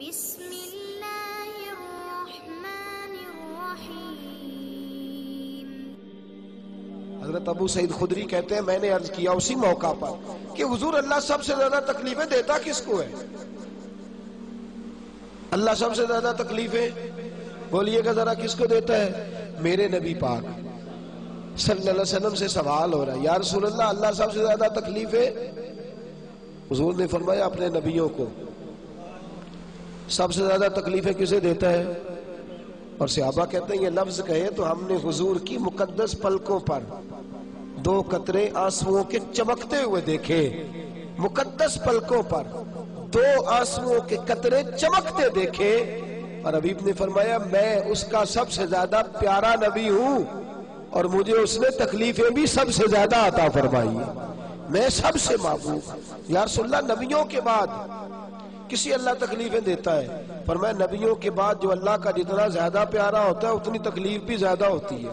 بسم اللہ الرحمن الرحیم۔ حضرت ابو سعید خدری کہتے ہیں میں نے عرض کیا اسی موقع پر کہ حضور اللہ سب سے زیادہ تکلیفیں دیتا کس کو ہے؟ اللہ سب سے زیادہ تکلیفیں بولیے گا ذرا کس کو دیتا ہے؟ میرے نبی پاک صلی اللہ علیہ وسلم سے سوال ہو رہا ہے، یا رسول اللہ اللہ سب سے زیادہ تکلیفیں؟ حضور نے فرمایا اپنے نبیوں کو۔ سب سے زیادہ تکلیفیں کسے دیتا ہے؟ اور صحابہ کہتے ہیں یہ لفظ کہے تو ہم نے حضور کی مقدس پلکوں پر 2 قطرے آنسوؤں کے چمکتے ہوئے دیکھے، مقدس پلکوں پر 2 آنسوؤں کے قطرے چمکتے دیکھے، اور حبیب نے فرمایا میں اس کا سب سے زیادہ پیارا نبی ہوں اور مجھے اس نے تکلیفیں بھی سب سے زیادہ عطا فرمائی ہے، میں سب سے محبوب۔ یا رسول اللہ نبیوں کے بعد کسی اللہ تکلیفیں دیتا ہے؟ فرمایا نبیوں کے بعد جو اللہ کا جتنا زیادہ پیارا ہوتا ہے اتنی تکلیف بھی زیادہ ہوتی ہے،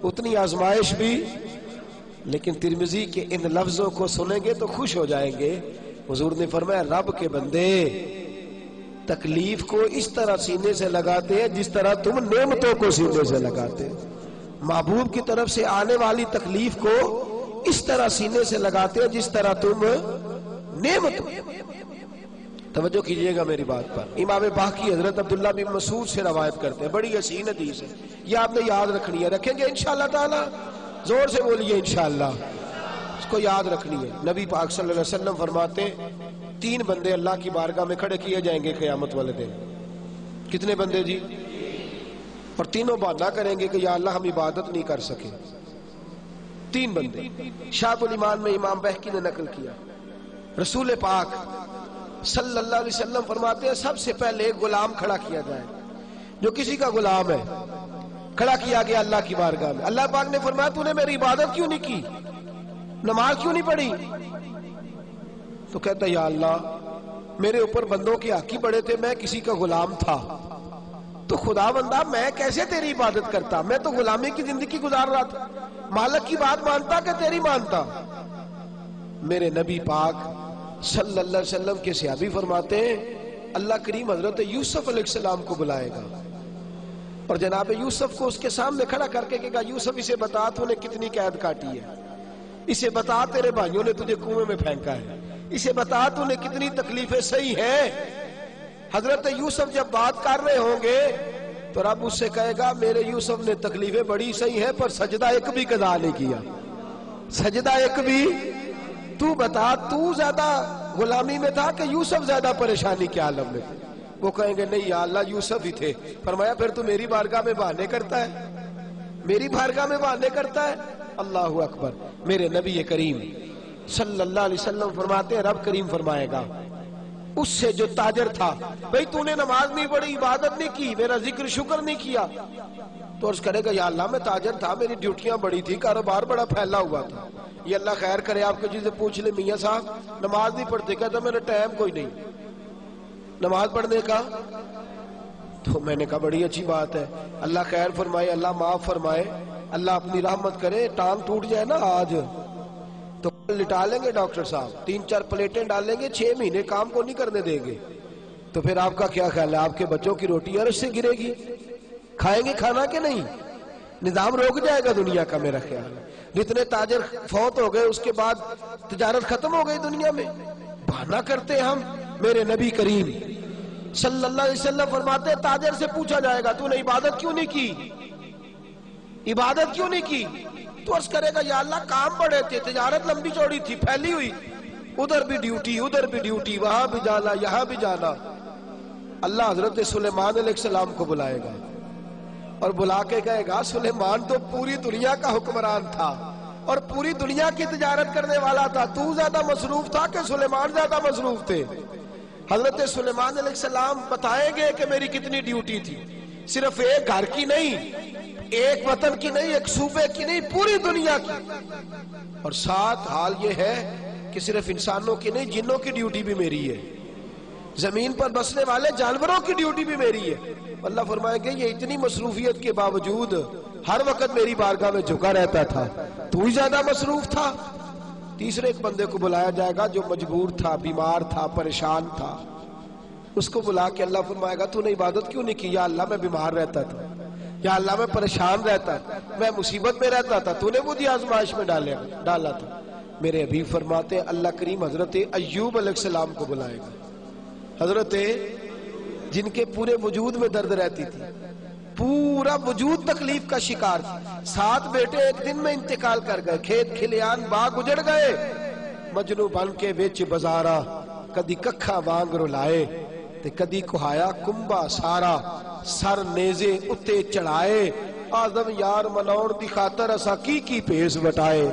اتنی آزمائش بھی۔ لیکن ترمذی کے ان لفظوں کو سنیں گے تو خوش ہو جائیں گے۔ حضور نے فرمایا رب کے بندے تکلیف کو اس طرح سینے سے لگاتے ہیں جس طرح تم نعمتوں کو سینے سے لگاتے ہیں، محبوب کی طرف سے آنے والی تکلیف کو اس طرح سینے سے لگاتے ہیں جس طرح تم نعمتوں۔ توجہ کیجئے گا میری بات پر۔ امام باقی حضرت عبداللہ بن مسعود سے روایت کرتے ہیں، بڑی حسین حدیث ہے، یہ آپ نے یاد رکھنی ہے۔ رکھیں گے انشاءاللہ تعالی؟ زور سے بولیے انشاءاللہ، اس کو یاد رکھنی ہے۔ نبی پاک صلی اللہ علیہ وسلم فرماتے ہیں 3 بندے اللہ کی بارگاہ میں کھڑے کیے جائیں گے قیامت والے دن۔ کتنے بندے جی؟ اور تینوں بہانہ کریں گے کہ یا اللہ ہم عبادت نہیں کر سکے۔ 3 بندے شعب الایمان میں امام بہقی نے نقل کیا۔ رسول پاک صلی اللہ علیہ وسلم فرماتے ہیں سب سے پہلے ایک غلام کھڑا کیا جائے، جو کسی کا غلام ہے، کھڑا کیا گیا اللہ کی بارگاہ میں۔ اللہ پاک نے فرمایا تو نے میری عبادت کیوں نہیں کی، نماز کیوں نہیں پڑھی؟ تو کہتا ہے یا اللہ میرے اوپر بندوں کے حق ہی بڑے تھے، میں کسی کا غلام تھا، تو خدا بندہ میں کیسے تیری عبادت کرتا؟ میں تو غلامی کی زندگی گزار رہا تھا، مالک کی بات مانتا کہ تیری مانتا؟ میرے نبی پاک صلی اللہ علیہ وسلم کے صحابی فرماتے ہیں اللہ کریم حضرت یوسف علیہ السلام کو بلائے گا اور جناب یوسف کو اس کے سامنے کھڑا کر کے کہے گا یوسف اسے بتا تو نے کتنی قید کاٹی ہے، اسے بتا تیرے بھائیوں نے تجھے کنویں میں پھینکا ہے، اسے بتا تو نے کتنی تکلیفیں سہی ہیں۔ حضرت یوسف جب بات کر رہے ہوں گے تو رب اس سے کہے گا میرے یوسف نے تکلیفیں بڑی سہی ہیں پر سجدہ ایک بھی قضا نہیں کیا، سجدہ ایک بھی۔ تو بتا تو زیادہ غلامی میں تھا کہ یوسف زیادہ پریشانی کے عالم میں تھے؟ وہ کہیں گے نہیں یا اللہ یوسف ہی تھے۔ فرمایا پھر تو میری بارگاہ میں بہانے کرتا ہے، میری بارگاہ میں بہانے کرتا ہے؟ اللہ اکبر۔ میرے نبی کریم صلی اللہ علیہ وسلم فرماتے ہیں رب کریم فرمائے گا اس سے جو تاجر تھا بھئی تو نے نماز نہیں پڑھی، عبادت نہیں کی، میرا ذکر شکر نہیں کیا، تو عرض کرے گا یا اللہ میں تاجر تھا، میری ڈیوٹیاں بڑی تھی، کاروبار بڑا پھیلا ہوا تھا، یہ اللہ خیر کرے آپ کو جسے پوچھ لے میاں صاحب نماز نہیں پڑھتے، کہتا میرا ٹائم کوئی نہیں نماز پڑھنے کا۔ تو میں نے کہا بڑی اچھی بات ہے، اللہ خیر فرمائے، اللہ معاف فرمائے، اللہ اپنی رحمت کرے، ٹانگ ٹوٹ جائے نا آج تو لٹا لیں گے ڈاکٹر صاحب، 3-4 پلیٹیں ڈالیں گے، 6 مہینے کام کو نہیں کرنے دیں گے، تو پھر آپ کا کیا خیال ہے؟ آپ کے بچوں کی روٹی عرش سے گرے گی؟ کھائیں گے کھانا کہ نہیں؟ نظام روک جائے گا دنیا کا میرا خیال ہے۔ جتنے تاجر فوت ہو گئے اس کے بعد تجارت ختم ہو گئی دنیا میں، بہانہ کرتے ہم۔ میرے نبی کریم صلی اللہ علیہ وسلم فرماتے ہیں تاجر سے پوچھا جائے گا تو نے عبادت کیوں نہیں کی، عبادت کیوں نہیں کی؟ تو عرض کرے گا یا اللہ کام بڑے تھے، تجارت لمبی چوڑی تھی، پھیلی ہوئی، ادھر بھی ڈیوٹی ادھر بھی ڈیوٹی، وہاں بھی جانا یہاں بھی جانا۔ اللہ حضرت سلیمان علیہ السلام کو بلائے گا اور بلا کے کہے گا سلیمان تو پوری دنیا کا حکمران تھا اور پوری دنیا کی تجارت کرنے والا تھا، تو زیادہ مصروف تھا کہ سلیمان زیادہ مصروف تھے؟ حضرت سلیمان علیہ السلام بتائیں گے کہ میری کتنی ڈیوٹی تھی، صرف ایک گھر کی نہیں، ایک وطن کی نہیں، ایک صوبے کی نہیں، پوری دنیا کی۔ اور ساتھ حال یہ ہے کہ صرف انسانوں کی نہیں، جنوں کی ڈیوٹی بھی میری ہے، زمین پر بسنے والے جانوروں کی ڈیوٹی بھی میری ہے۔ اللہ فرمائیں گے یہ اتنی مصروفیت کے باوجود ہر وقت میری بارگاہ میں جھکا رہتا تھا، تو ہی زیادہ مصروف تھا۔ تیسرے ایک بندے کو بلایا جائے گا جو مجبور تھا، بیمار تھا، پریشان تھا، اس کو بلا کے اللہ فرمائے گا تو نے عبادت کیوں نہیں کی؟ یا اللہ میں بیمار رہتا تھا، یا اللہ میں پریشان رہتا تھا، میں مصیبت میں رہتا تھا، تو نے مجھے آزمائش میں ڈالا تھا۔ میرے حبیب فرماتے ہیں اللہ کریم حضرت ایوب علیہ السلام کو بلائے گا، حضرت جن کے پورے وجود میں درد رہتی تھی، پورا وجود تکلیف کا شکار تھا، 7 بیٹے ایک دن میں انتقال کر گئے، کھیت کھلیان باغ اجڑ گئے، مجنو بن کے وچ بازارا کدی ککھا وانگ رلائے تے کدی کہایا کمبا سارا، سر نیزے اتے چڑھائے، آدم یار مناؤن دی خاطر اسا کی پیس وٹائے۔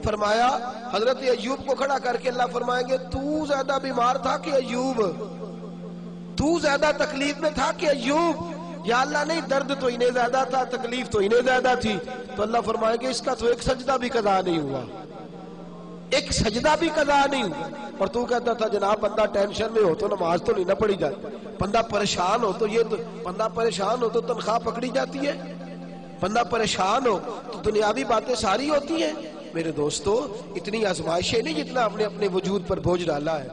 فرمایا حضرت ایوب کو کھڑا کر کے اللہ فرمائیں گے تو زیادہ بیمار تھا کہ ایوب؟ تو زیادہ تکلیف میں تھا کہ ایوب؟ یا اللہ نہیں، درد تو انہیں زیادہ تھا، تکلیف تو انہیں زیادہ تھی۔ تو اللہ فرمائیں گے اس کا تو ایک سجدہ بھی قضا نہیں ہوا، ایک سجدہ بھی قضا نہیں ہوا۔ اور تو کہتا تھا جناب بندہ ٹینشن میں ہو تو نماز تو نہیں نہ پڑھی جاتی، بندہ پریشان ہو تو بندہ پریشان ہو تو تنخواہ پکڑی جاتی ہے، بندہ پریشان ہو تو دنیاوی باتیں ساری ہوتی ہیں۔ میرے دوستو اتنی آزمائشیں نہیں جتنا اپنے وجود پر بوجھ ڈالا ہے۔